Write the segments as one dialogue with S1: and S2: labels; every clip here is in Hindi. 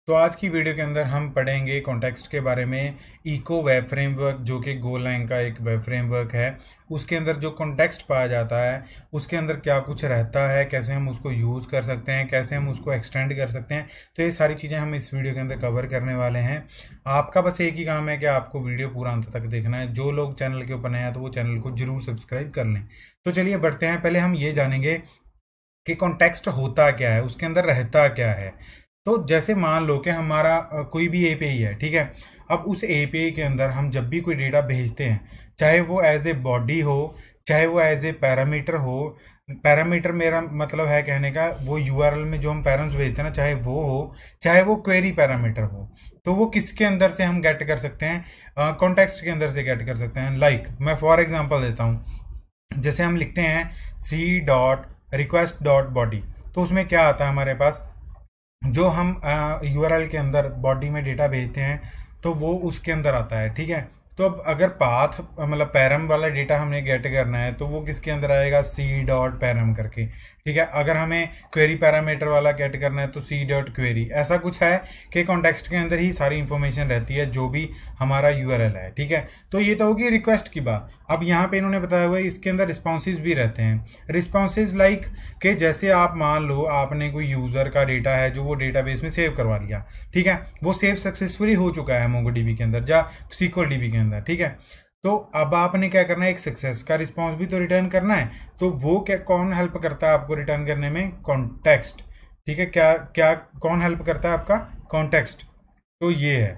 S1: तो आज की वीडियो के अंदर हम पढ़ेंगे कॉन्टेक्स्ट के बारे में। इको वेब फ्रेमवर्क जो कि गोलैंग का एक वेब फ्रेमवर्क है, उसके अंदर जो कॉन्टेक्स्ट पाया जाता है उसके अंदर क्या कुछ रहता है, कैसे हम उसको यूज़ कर सकते हैं, कैसे हम उसको एक्सटेंड कर सकते हैं। तो ये सारी चीज़ें हम इस वीडियो के अंदर कवर करने वाले हैं। आपका बस एक ही काम है कि आपको वीडियो पूरा अंत तक देखना है। जो लोग चैनल के ऊपर नए हैं तो वो चैनल को जरूर सब्सक्राइब कर लें। तो चलिए बढ़ते हैं। पहले हम ये जानेंगे कि कॉन्टेक्स्ट होता क्या है, उसके अंदर रहता क्या है। तो जैसे मान लो कि हमारा कोई भी एपीआई है, ठीक है। अब उस एपीआई के अंदर हम जब भी कोई डेटा भेजते हैं, चाहे वो एज ए बॉडी हो, चाहे वो एज ए पैरामीटर हो। पैरामीटर मेरा मतलब है कहने का वो यूआरएल में जो हम पैरामीटर्स भेजते हैं ना, चाहे वो हो, चाहे वो क्वेरी पैरामीटर हो, तो वो किसके अंदर से हम गेट कर सकते हैं? कॉन्टेक्स्ट के अंदर से गेट कर सकते हैं। लाइक मैं फॉर एग्जांपल देता हूँ। जैसे हम लिखते हैं c dot request dot body, तो उसमें क्या आता है हमारे पास, जो हम यूआरएल के अंदर बॉडी में डेटा भेजते हैं तो वो उसके अंदर आता है, ठीक है। तो अब अगर पाथ मतलब पैरम वाला डेटा हमने गेट करना है तो वो किसके अंदर आएगा? सी डॉट पैरम करके, ठीक है। अगर हमें क्वेरी पैरामीटर वाला गेट करना है तो सी डॉट क्वेरी। ऐसा कुछ है कि कॉन्टेक्स्ट के अंदर ही सारी इंफॉर्मेशन रहती है जो भी हमारा यूआरएल है, ठीक है। तो ये तो होगी रिक्वेस्ट की बात। अब यहाँ पे इन्होंने बताया हुआ है इसके अंदर रिस्पॉन्सेज भी रहते हैं। रिस्पॉन्सेज लाइक कि जैसे आप मान लो आपने कोई यूजर का डेटा है जो वो डेटाबेस में सेव करवा लिया, ठीक है। वो सेव सक्सेसफुली हो चुका है मोंगोडीबी के अंदर या सीक्वल डीबी के अंदर, ठीक है। तो अब आपने क्या करना है, एक सक्सेस का रिस्पॉन्स भी तो रिटर्न करना है। तो वो क्या कौन हेल्प करता है आपको रिटर्न करने में? कॉन्टेक्स्ट, ठीक है। क्या क्या कौन हेल्प करता है आपका? कॉन्टेक्स्ट। तो ये है।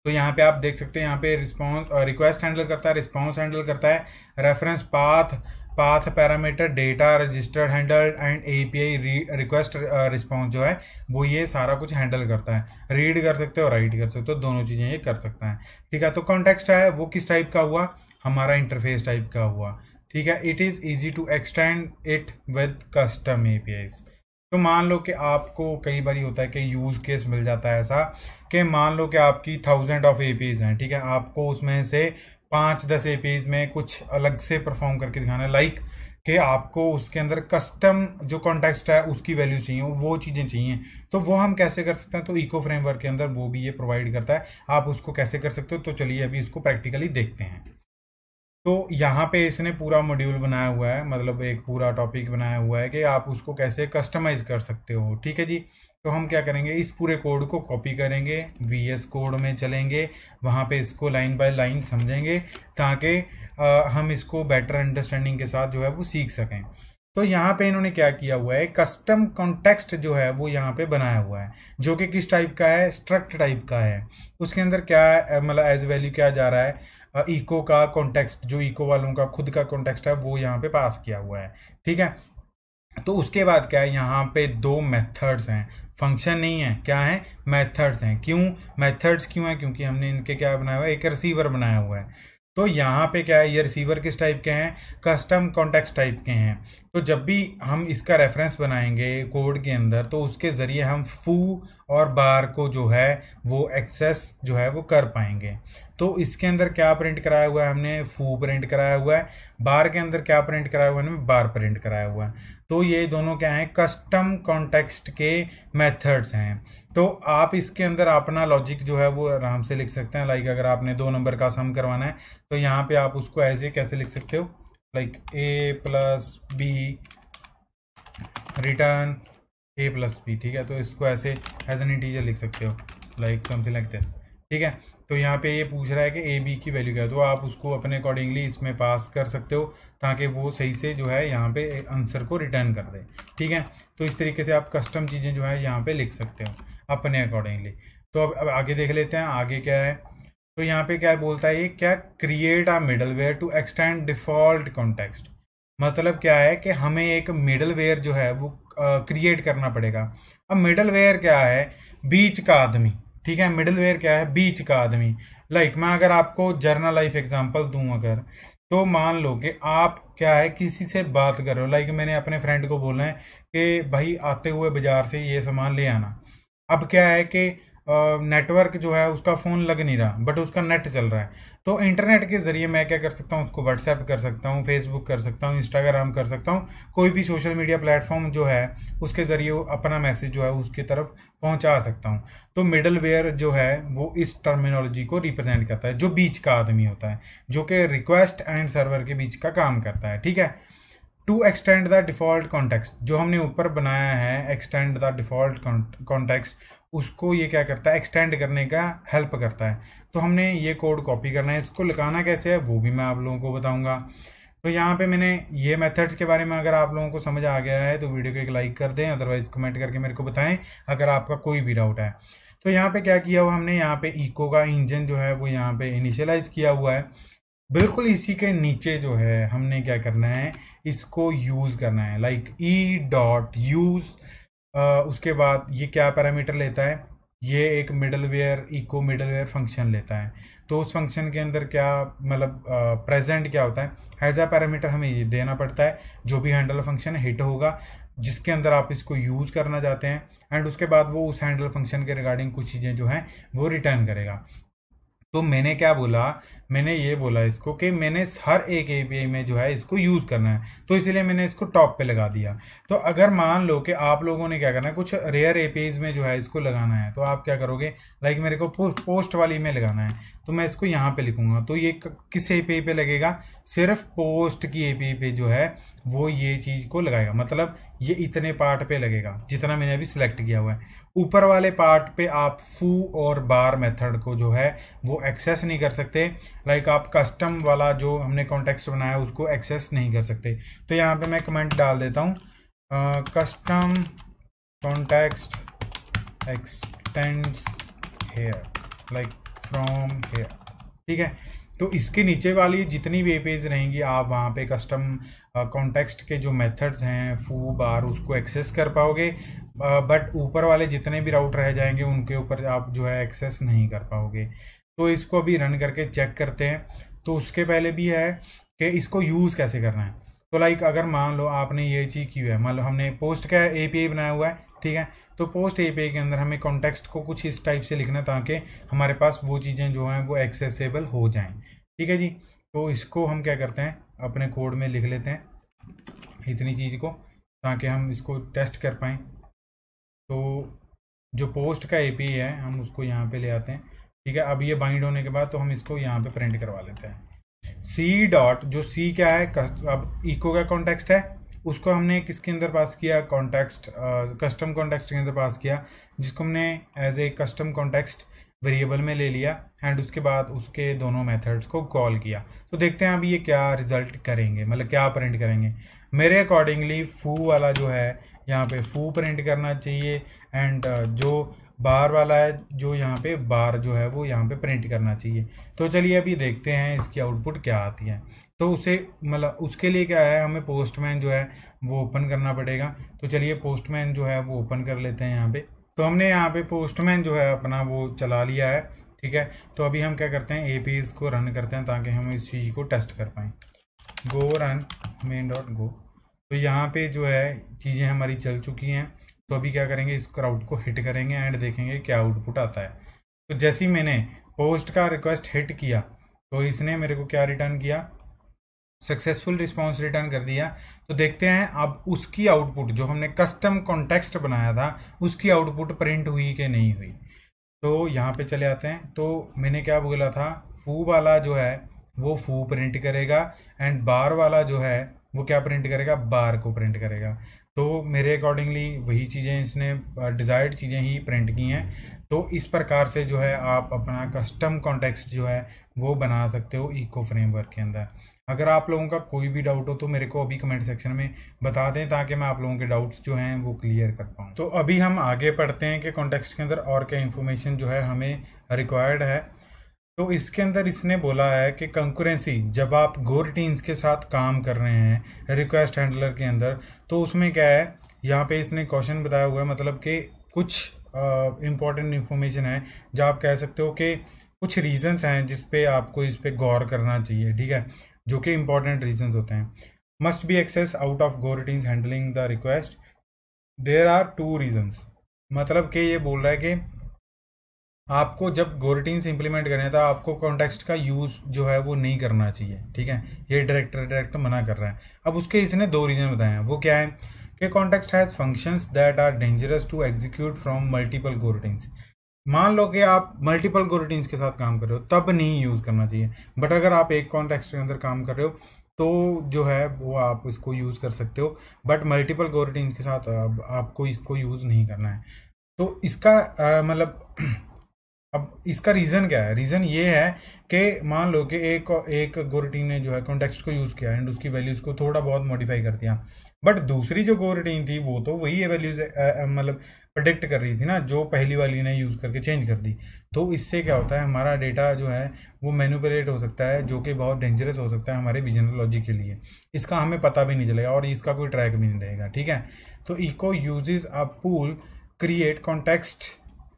S1: तो यहाँ पे आप देख सकते हैं, यहाँ पे रिस्पॉन्स रिक्वेस्ट हैंडल करता है, रिस्पॉन्स हैंडल करता है, reference path, path parameter, data registered handle and API request response जो है वो ये सारा कुछ हैंडल करता है। रीड कर सकते हो, राइट कर सकते हो, दोनों चीज़ें ये कर सकता है, ठीक है। तो कॉन्टेक्स्ट है वो किस टाइप का हुआ? हमारा इंटरफेस टाइप का हुआ, ठीक है। It is easy to extend it with custom APIs. तो मान लो कि आपको कई बार होता है कि यूज़ केस मिल जाता है ऐसा कि मान लो कि आपकी 1000 ऑफ एपीज हैं, ठीक है। आपको उसमें से 5-10 एपीज में कुछ अलग से परफॉर्म करके दिखाना है, लाइक कि आपको उसके अंदर कस्टम जो कॉन्टेक्स्ट है उसकी वैल्यू चाहिए, वो चीज़ें चाहिए। तो वो हम कैसे कर सकते हैं? तो इको फ्रेमवर्क के अंदर वो भी ये प्रोवाइड करता है। आप उसको कैसे कर सकते हो? तो चलिए अभी इसको प्रैक्टिकली देखते हैं। तो यहाँ पे इसने पूरा मॉड्यूल बनाया हुआ है, मतलब एक पूरा टॉपिक बनाया हुआ है कि आप उसको कैसे कस्टमाइज कर सकते हो, ठीक है जी। तो हम क्या करेंगे, इस पूरे कोड को कॉपी करेंगे, वीएस कोड में चलेंगे, वहाँ पे इसको लाइन बाय लाइन समझेंगे ताकि हम इसको बेटर अंडरस्टैंडिंग के साथ जो है वो सीख सकें। तो यहाँ पे इन्होंने क्या किया हुआ है, कस्टम कॉन्टेक्स्ट जो है वो यहाँ पे बनाया हुआ है, जो कि किस टाइप का है? स्ट्रक्ट टाइप का है। उसके अंदर क्या है, मतलब एज वैल्यू क्या जा रहा है? इको का कॉन्टेक्स्ट, जो इको वालों का खुद का कॉन्टेक्स्ट है वो यहाँ पे पास किया हुआ है, ठीक है। तो उसके बाद क्या है, यहाँ पे दो मेथड्स हैं, फंक्शन नहीं है, क्या है? मेथड्स हैं। क्यों मेथड्स क्यों है? क्योंकि हमने इनके क्या बनाया हुआ है, एक रिसीवर बनाया हुआ है। तो यहाँ पे क्या है, ये रिसीवर किस टाइप के हैं? कस्टम कॉन्टेक्स्ट टाइप के हैं। तो जब भी हम इसका रेफरेंस बनाएंगे कोड के अंदर तो उसके ज़रिए हम फू और बार को जो है वो एक्सेस जो है वो कर पाएंगे। तो इसके अंदर क्या प्रिंट कराया हुआ है हमने? फू प्रिंट कराया हुआ है। बार के अंदर क्या प्रिंट कराया हुआ है? हमने बार प्रिंट कराया हुआ है। तो ये दोनों क्या हैं? कस्टम कॉन्टेक्स्ट के मेथड्स हैं। तो आप इसके अंदर अपना लॉजिक जो है वो आराम से लिख सकते हैं। लाइक अगर आपने 2 नंबर का सम करवाना है तो यहाँ पे आप उसको ऐसे कैसे लिख सकते हो, like A plus B return A plus B, ठीक है। तो इसको ऐसे एज एन इंटीजर लिख सकते हो, लाइक समथिंग लाइक दिस, ठीक है। तो यहाँ पे ये पूछ रहा है कि ए बी की वैल्यू क्या है, तो आप उसको अपने अकॉर्डिंगली इसमें पास कर सकते हो ताकि वो सही से जो है यहाँ पे आंसर को रिटर्न कर दे, ठीक है। तो इस तरीके से आप कस्टम चीज़ें जो है यहाँ पे लिख सकते हो अपने अकॉर्डिंगली। तो अब आगे देख लेते हैं, आगे क्या है। तो यहाँ पे क्या बोलता है, ये क्या, create a middleware to extend default context. मतलब क्या है कि हमें एक मिडलवेयर जो है वो क्रिएट करना पड़ेगा। अब मिडलवेयर क्या है? बीच का आदमी, ठीक है। मिडलवेयर क्या है? बीच का आदमी। लाइक मैं अगर आपको जर्नल लाइफ एग्जांपल दूं अगर, तो मान लो कि आप क्या है किसी से बात कर रहे हो, लाइक मैंने अपने फ्रेंड को बोलना है कि भाई आते हुए बाजार से ये सामान ले आना। अब क्या है कि नेटवर्क जो है उसका फ़ोन लग नहीं रहा बट उसका नेट चल रहा है, तो इंटरनेट के ज़रिए मैं क्या कर सकता हूँ, उसको व्हाट्सएप कर सकता हूँ, फेसबुक कर सकता हूँ, इंस्टाग्राम कर सकता हूँ, कोई भी सोशल मीडिया प्लेटफॉर्म जो है उसके ज़रिए अपना मैसेज जो है उसकी तरफ पहुँचा सकता हूँ। तो मिडल वेयर जो है वो इस टर्मिनोलॉजी को रिप्रेजेंट करता है, जो बीच का आदमी होता है, जो कि रिक्वेस्ट एंड सर्वर के बीच का काम करता है। ठीक है। To extend the default context, जो हमने ऊपर बनाया है एक्सटेंड द डिफ़ॉल्ट कॉन्टेक्स्ट, उसको ये क्या करता है, एक्सटेंड करने का हेल्प करता है। तो हमने ये कोड कॉपी करना है, इसको लगाना कैसे है वो भी मैं आप लोगों को बताऊंगा। तो यहाँ पे मैंने ये मेथड्स के बारे में अगर आप लोगों को समझ आ गया है तो वीडियो को एक लाइक कर दें, अदरवाइज कमेंट करके मेरे को बताएं अगर आपका कोई भी डाउट है। तो यहाँ पे क्या किया हुआ हमने, यहाँ पे इको का इंजन जो है वो यहाँ पे इनिशियलाइज किया हुआ है। बिल्कुल इसी के नीचे जो है हमने क्या करना है, इसको यूज़ करना है, लाइक ई डॉट यूज़। उसके बाद ये क्या पैरामीटर लेता है, ये एक मिडलवेयर इको मिडलवेयर फंक्शन लेता है। तो उस फंक्शन के अंदर क्या मतलब प्रेजेंट क्या होता है, एज अ पैरामीटर हमें ये देना पड़ता है, जो भी हैंडल फंक्शन हिट होगा जिसके अंदर आप इसको यूज़ करना चाहते हैं, एंड उसके बाद वो उस हैंडल फंक्शन के रिगार्डिंग कुछ चीज़ें जो हैं वो रिटर्न करेगा। तो मैंने क्या बोला, मैंने ये बोला इसको कि मैंने हर एक एपीआई में जो है इसको यूज़ करना है, तो इसलिए मैंने इसको टॉप पे लगा दिया। तो अगर मान लो कि आप लोगों ने क्या करना है, कुछ रेयर एपीआईज में जो है इसको लगाना है, तो आप क्या करोगे, लाइक मेरे को पोस्ट वाली में लगाना है, तो मैं इसको यहाँ पे लिखूंगा। तो ये किस एपीआई पे लगेगा, सिर्फ पोस्ट की एपीआई पे जो है वो ये चीज़ को लगाएगा, मतलब ये इतने पार्ट पे लगेगा जितना मैंने अभी सिलेक्ट किया हुआ है। ऊपर वाले पार्ट पे आप फू और बार मेथड को जो है वो एक्सेस नहीं कर सकते, लाइक आप कस्टम वाला जो हमने कॉन्टेक्स्ट बनाया है उसको एक्सेस नहीं कर सकते। तो यहाँ पे मैं कमेंट डाल देता हूँ, custom context extends here, like from here. ठीक है। तो इसके नीचे वाली जितनी भी पेज रहेंगी आप वहाँ पे कस्टम कॉन्टेक्स्ट के जो मेथड्स हैं फू बार उसको एक्सेस कर पाओगे, बट ऊपर वाले जितने भी राउट रह जाएंगे उनके ऊपर आप जो है एक्सेस नहीं कर पाओगे। तो इसको अभी रन करके चेक करते हैं। तो उसके पहले भी है कि इसको यूज़ कैसे करना है। तो लाइक अगर मान लो आपने ये चीज़ की है, मान लो हमने पोस्ट का एपीआई बनाया हुआ है, ठीक है, तो पोस्ट एपीआई के अंदर हमें कॉन्टेक्स्ट को कुछ इस टाइप से लिखना ताकि हमारे पास वो चीज़ें जो हैं वो एक्सेसिबल हो जाएं। ठीक है जी। तो इसको हम क्या करते हैं, अपने कोड में लिख लेते हैं इतनी चीज़ को, ताकि हम इसको टेस्ट कर पाएँ। तो जो पोस्ट का एपीआई है हम उसको यहाँ पे ले आते हैं। ठीक है। अब ये बाइंड होने के बाद तो हम इसको यहाँ पे प्रिंट करवा लेते हैं। सी डॉट, जो सी क्या है, अब इको का कॉन्टेक्स्ट है, उसको हमने किसके अंदर पास किया, कॉन्टेक्स्ट कस्टम कॉन्टेक्स्ट के अंदर पास किया, जिसको हमने as a custom context variable में ले लिया, एंड उसके बाद उसके दोनों मेथड्स को कॉल किया। तो देखते हैं अभी ये क्या रिजल्ट करेंगे, मतलब क्या प्रिंट करेंगे। मेरे अकॉर्डिंगली फू वाला जो है यहाँ पे फू प्रिंट करना चाहिए, एंड जो बार वाला है जो यहाँ पे बार जो है वो यहाँ पे प्रिंट करना चाहिए। तो चलिए अभी देखते हैं इसकी आउटपुट क्या आती है। तो उसे मतलब उसके लिए क्या है, हमें पोस्टमैन जो है वो ओपन करना पड़ेगा। तो चलिए पोस्टमैन जो है वो ओपन कर लेते हैं यहाँ पे। तो हमने यहाँ पे पोस्टमैन जो है अपना वो चला लिया है। ठीक है। तो अभी हम क्या करते हैं, एपीआईज को रन करते हैं ताकि हम इस चीज़ को टेस्ट कर पाएँ। गो रन मेन डॉट गो। तो यहाँ पे जो है चीज़ें हमारी चल चुकी हैं। तो अभी क्या करेंगे, इस क्राउड को हिट करेंगे एंड देखेंगे क्या आउटपुट आता है। तो जैसे ही मैंने पोस्ट का रिक्वेस्ट हिट किया तो इसने मेरे को क्या रिटर्न किया, सक्सेसफुल रिस्पॉन्स रिटर्न कर दिया। तो देखते हैं अब उसकी आउटपुट, जो हमने कस्टम कॉन्टेक्स्ट बनाया था उसकी आउटपुट प्रिंट हुई कि नहीं हुई। तो यहाँ पे चले आते हैं। तो मैंने क्या बोला था, फू वाला जो है वो फू प्रिंट करेगा, एंड बार वाला जो है वो क्या प्रिंट करेगा, बार को प्रिंट करेगा। तो मेरे अकॉर्डिंगली वही चीज़ें इसने डिज़ायर्ड चीज़ें ही प्रिंट की हैं। तो इस प्रकार से जो है आप अपना कस्टम कॉन्टेक्स्ट जो है वो बना सकते हो इको फ्रेमवर्क के अंदर। अगर आप लोगों का कोई भी डाउट हो तो मेरे को अभी कमेंट सेक्शन में बता दें ताकि मैं आप लोगों के डाउट्स जो हैं वो क्लियर कर पाऊँ। तो अभी हम आगे पढ़ते हैं कि कॉन्टेक्स्ट के अंदर और क्या इन्फॉर्मेशन जो है हमें रिक्वायर्ड है। तो इसके अंदर इसने बोला है कि कंकरेंसी, जब आप गोरटीन्स के साथ काम कर रहे हैं रिक्वेस्ट हैंडलर के अंदर, तो उसमें क्या है, यहाँ पे इसने क्वेश्चन बताया हुआ है, मतलब कि कुछ इम्पोर्टेंट इन्फॉर्मेशन है जो आप कह सकते हो कि कुछ रीजंस हैं जिस पे आपको इस पे गौर करना चाहिए। ठीक है। जो कि इंपॉर्टेंट रीजंस होते हैं। Must be access out of goroutines handling the request, there are 2 reasons. मतलब कि ये बोल रहा है कि आपको जब गोरटीन्स इंप्लीमेंट करने था आपको कॉन्टेक्स्ट का यूज़ जो है वो नहीं करना चाहिए, ठीक है। ये डायरेक्ट मना कर रहा है। अब उसके इसने 2 रीज़न बताए हैं। वो क्या है कि context has functions that are dangerous to execute from multiple goroutines. मान लो कि आप मल्टीपल गोरटीन्स के साथ काम कर रहे हो तब नहीं यूज़ करना चाहिए, बट अगर आप एक कॉन्टेक्स्ट के अंदर काम कर रहे हो तो जो है वो आप इसको यूज़ कर सकते हो, बट मल्टीपल गोरटीन्स के साथ आपको इसको यूज़ नहीं करना है। तो इसका मतलब अब इसका रीज़न क्या है? रीज़न ये है कि मान लो कि एक गोरटीन ने जो है कॉन्टेक्स्ट को यूज़ किया एंड उसकी वैल्यूज़ को थोड़ा बहुत मॉडिफाई कर दिया, बट दूसरी जो गोरटीन थी वो तो वही वैल्यूज़ मतलब प्रेडिक्ट कर रही थी ना, जो पहली वाली ने यूज़ करके चेंज कर दी। तो इससे क्या होता है, हमारा डेटा जो है वो मैनिपुलेट हो सकता है, जो कि बहुत डेंजरस हो सकता है हमारे बिजनेस लॉजिक के लिए। इसका हमें पता भी नहीं चलेगा और इसका कोई ट्रैक भी नहीं रहेगा, ठीक है। तो Echo uses a pool create context,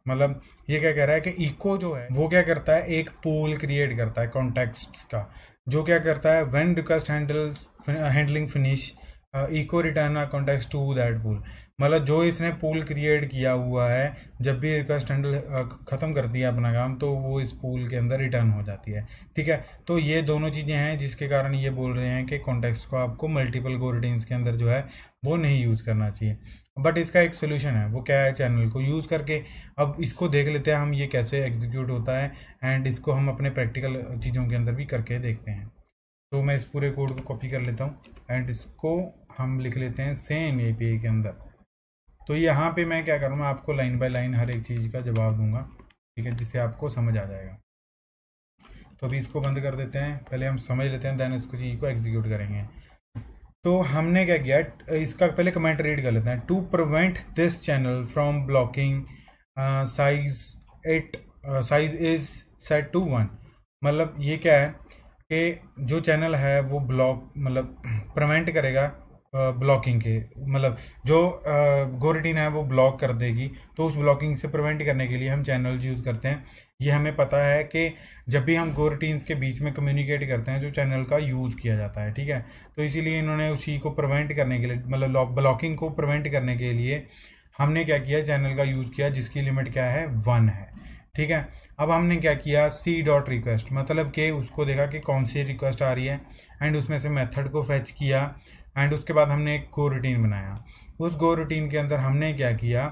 S1: मतलब ये क्या कह रहा है कि इको जो है वो क्या करता है, एक पूल क्रिएट करता है कॉन्टेक्स्ट्स का, जो क्या करता है when request handling finish Echo return a context to that pool. मतलब जो इसने पूल क्रिएट किया हुआ है, जब भी रिक्वेस्ट हैंडल ख़त्म कर दिया अपना काम तो वो इस पूल के अंदर रिटर्न हो जाती है, ठीक है। तो ये दोनों चीज़ें हैं जिसके कारण ये बोल रहे हैं कि कॉन्टेक्स्ट को आपको मल्टीपल गोरटीन्स के अंदर जो है वो नहीं यूज़ करना चाहिए। बट इसका एक सोल्यूशन है, वो क्या है, चैनल को यूज़ करके अब इसको देख लेते हैं हम ये कैसे एग्जीक्यूट होता है एंड इसको हम अपने प्रैक्टिकल चीज़ों के अंदर भी करके देखते हैं। तो मैं इस पूरे कोड को कॉपी कर लेता हूँ एंड इसको हम लिख लेते हैं सेम एपीआई के अंदर। तो यहाँ पे मैं क्या करूँगा, आपको लाइन बाय लाइन हर एक चीज़ का जवाब दूंगा, ठीक है, जिससे आपको समझ आ जाएगा। तो अभी इसको बंद कर देते हैं, पहले हम समझ लेते हैं, देन इसको चीज़ को एग्जीक्यूट करेंगे। तो हमने क्या किया, इसका पहले कमेंट रीड कर लेते हैं। To prevent this channel from blocking size is set to 1। मतलब ये क्या है कि जो चैनल है वो ब्लॉक मतलब प्रिवेंट करेगा ब्लॉकिंग के, मतलब जो गोरटीन है वो ब्लॉक कर देगी, तो उस ब्लॉकिंग से प्रिवेंट करने के लिए हम चैनल्स यूज़ करते हैं। ये हमें पता है कि जब भी हम गोरटीन्स के बीच में कम्युनिकेट करते हैं जो चैनल का यूज़ किया जाता है, ठीक है। तो इसीलिए इन्होंने उसी को प्रिवेंट करने के लिए, मतलब ब्लॉकिंग को प्रिवेंट करने के लिए हमने क्या किया, चैनल का यूज़ किया जिसकी लिमिट क्या है, 1 है, ठीक है। अब हमने क्या किया, सी डॉट रिक्वेस्ट, मतलब कि उसको देखा कि कौन सी रिक्वेस्ट आ रही है एंड उसमें से मेथड को फेच किया एंड उसके बाद हमने एक गो रूटीन बनाया। उस गो रूटीन के अंदर हमने क्या किया,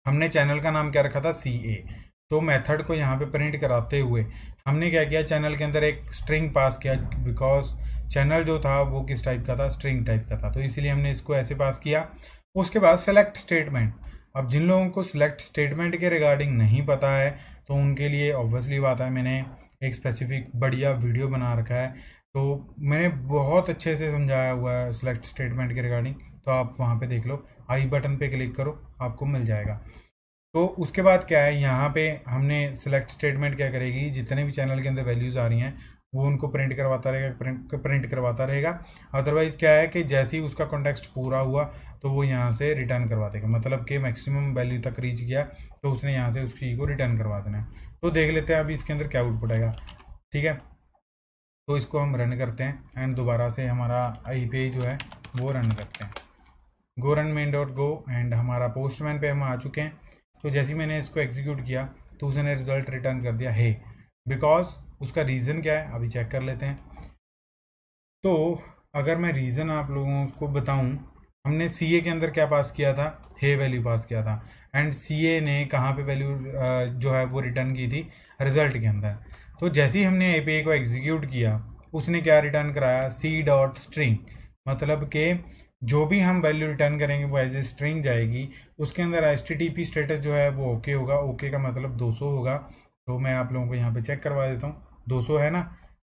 S1: हमने चैनल का नाम क्या रखा था, सी ए। तो मेथड को यहाँ पे प्रिंट कराते हुए हमने क्या किया, चैनल के अंदर एक स्ट्रिंग पास किया, बिकॉज चैनल जो था वो किस टाइप का था, स्ट्रिंग टाइप का था, तो इसीलिए हमने इसको ऐसे पास किया। उसके बाद सेलेक्ट स्टेटमेंट। अब जिन लोगों को सिलेक्ट स्टेटमेंट के रिगार्डिंग नहीं पता है तो उनके लिए ऑब्वियसली बात है, मैंने एक स्पेसिफिक बढ़िया वीडियो बना रखा है, तो मैंने बहुत अच्छे से समझाया हुआ है सिलेक्ट स्टेटमेंट के रिगार्डिंग, तो आप वहाँ पे देख लो, आई बटन पे क्लिक करो आपको मिल जाएगा। तो उसके बाद क्या है, यहाँ पे हमने सिलेक्ट स्टेटमेंट क्या करेगी, जितने भी चैनल के अंदर वैल्यूज़ आ रही हैं वो उनको प्रिंट करवाता रहेगा, प्रिंट करवाता रहेगा। अदरवाइज क्या है कि जैसे ही उसका कॉन्टेक्स्ट पूरा हुआ तो वो यहाँ से रिटर्न करवा देगा, मतलब कि मैक्सिमम वैल्यू तक रीच किया तो उसने यहाँ से उस चीज़ को रिटर्न करवा देना है। तो देख लेते हैं अभी इसके अंदर क्या आउटपुट आएगा, ठीक है। तो इसको हम रन करते हैं एंड दोबारा से हमारा API जो है वो रन करते हैं, गो run main dot go, and हमारा पोस्टमैन पे हम आ चुके हैं। तो जैसे ही मैंने इसको एग्जीक्यूट किया तो उसने रिजल्ट रिटर्न कर दिया है, बिकॉज उसका रीज़न क्या है अभी चेक कर लेते हैं। तो अगर मैं रीज़न आप लोगों को बताऊं, हमने CA के अंदर क्या पास किया था, है वैल्यू पास किया था, एंड CA ने कहाँ पे वैल्यू जो है वो रिटर्न की थी, रिजल्ट के अंदर। तो जैसे ही हमने API को एग्जीक्यूट किया उसने क्या रिटर्न कराया, C डॉट स्ट्रिंग, मतलब कि जो भी हम वैल्यू रिटर्न करेंगे वो एज ए स्ट्रिंग जाएगी, उसके अंदर HTTP स्टेटस जो है वो ओके होगा, ओके का मतलब 200 होगा। तो मैं आप लोगों को यहाँ पे चेक करवा देता हूँ, 200 है ना,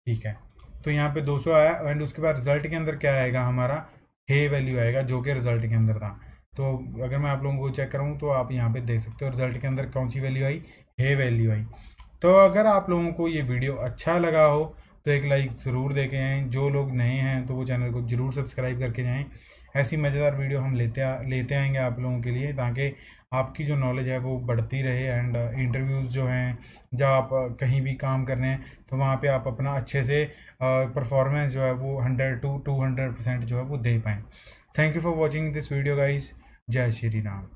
S1: ठीक है। तो यहाँ पे 200 आया एंड उसके बाद रिजल्ट के अंदर क्या आएगा, हमारा हे वैल्यू आएगा जो कि रिजल्ट के अंदर था। तो अगर मैं आप लोगों को चेक करूँ तो आप यहाँ पे देख सकते हो रिजल्ट के अंदर कौन सी वैल्यू आई, हे वैल्यू आई। तो अगर आप लोगों को ये वीडियो अच्छा लगा हो तो एक लाइक ज़रूर दे के जाएँ, जो लोग नए हैं तो वो चैनल को ज़रूर सब्सक्राइब करके जाएँ। ऐसी मज़ेदार वीडियो हम लेते आएंगे आप लोगों के लिए, ताकि आपकी जो नॉलेज है वो बढ़ती रहे एंड इंटरव्यूज़ जो हैं, जब आप कहीं भी काम कर रहे हैं तो वहाँ पे आप अपना अच्छे से परफॉर्मेंस जो है वो 100 to 200% जो है वो दे पाएँ। Thank you for watching this video guys, जय श्री राम।